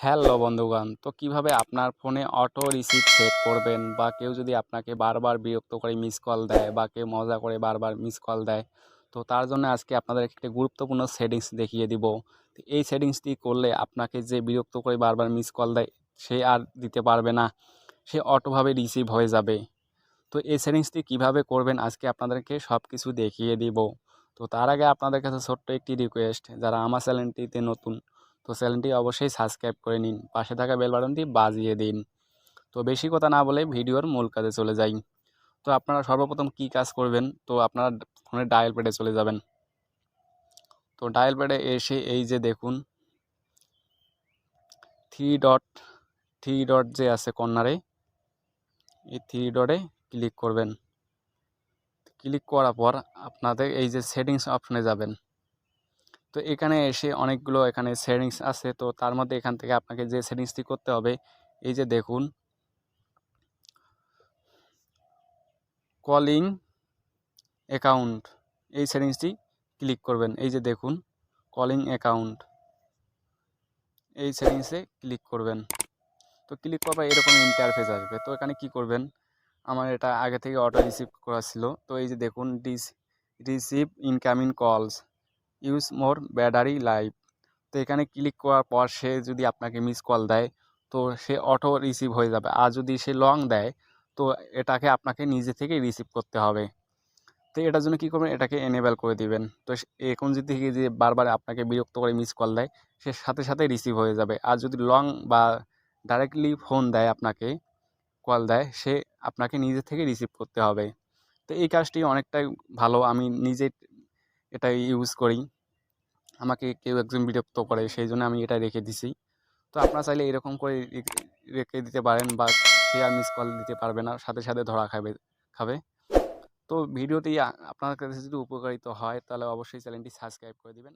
Hello বন্ধুগণ, তো কিভাবে আপনার ফোনে অটো রিসিভ সেট করবেন বা কেউ যদি আপনাকে বারবার বিরক্ত করে মিস কল দেয় বা কেউ মজা করে বারবার মিস কল দেয়, তো তার জন্য আজকে আপনাদের একটি গুরুত্বপূর্ণ সেটিংস দেখিয়ে দিব। তো এই সেটিংসটি করলে আপনাকে যে বিরক্ত করে বারবার মিস কল দেয় সে আর দিতে পারবে না, সে অটোভাবে রিসিভ হয়ে যাবে। তো এই সেটিংসটি কিভাবে করবেন আজকে আপনাদেরকে সব কিছু দেখিয়ে দিব। তো তার আগে আপনাদের কাছে ছোট্ট একটি রিকোয়েস্ট, যারা আমার চ্যানেলটিতে নতুন, তো চ্যানেলটি অবশ্যই সাবস্ক্রাইব করে নিন, পাশে থাকা বেল বাটনটি বাজিয়ে দিন। তো বেশি কথা না বলে ভিডিওর মূল কাজে চলে যাই। তো আপনারা সর্বপ্রথম কি কাজ করবেন, তো আপনারা ফোনের ডায়াল প্যাডে চলে যাবেন। তো ডায়াল প্যাডে এসে এই যে দেখুন থ্রি ডট থ্রি ডট যে আছে কর্নারে, এই থ্রি ডটে ক্লিক করবেন। ক্লিক করার পর আপনাদের এই যে সেটিংস অপশনে যাবেন। তো এখানে এসে অনেকগুলো এখানে সেটিংস আছে, তো তার মধ্যে এখান থেকে আপনাকে যে সেটিংসটি করতে হবে, এই যে দেখুন কলিং অ্যাকাউন্ট, এই সেটিংসটি ক্লিক করবেন। এই যে দেখুন কলিং অ্যাকাউন্ট, এই সেটিংসে ক্লিক করবেন। তো ক্লিক করার পর এরকম ইন্টারফেস আসবে। তো এখানে কি করবেন, আমার এটা আগে থেকে অটো রিসিভ করা ছিল। তো এই যে দেখুন রিসিভ ইনকামিং কলস, ইউজ মোর ব্যাটারি লাইফ। তো এখানে ক্লিক করার পর সে যদি আপনাকে মিস কল দেয় তো সে অটো রিসিভ হয়ে যাবে, আর যদি সে লং দেয় তো এটাকে আপনাকে নিজে থেকেই রিসিভ করতে হবে। তো এটার জন্য কী করবেন, এটাকে এনেবেল করে দিবেন। তো এখন যদি থেকে যে বারবার আপনাকে বিরক্ত করে মিস কল দেয় সে সাথে সাথে রিসিভ হয়ে যাবে, আর যদি লং বা ডাইরেক্টলি ফোন দেয় আপনাকে কল দেয় সে আপনাকে নিজে থেকে রিসিভ করতে হবে। তো এই কাজটি অনেকটাই ভালো, আমি নিজে এটা ইউজ করি। আমাকে কেউ একজন বিরক্ত করে সেই জন্য আমি এটা রেখে দিছি। তো আপনারা চাইলে এরকম করে রেখে দিতে পারেন, বা সে আর মিস কল দিতে পারবে না, সাথে সাথে ধরা খাবে। তো ভিডিওটি আপনার কাছে যদি উপকারিত হয় তাহলে অবশ্যই চ্যানেলটি সাবস্ক্রাইব করে দিবেন।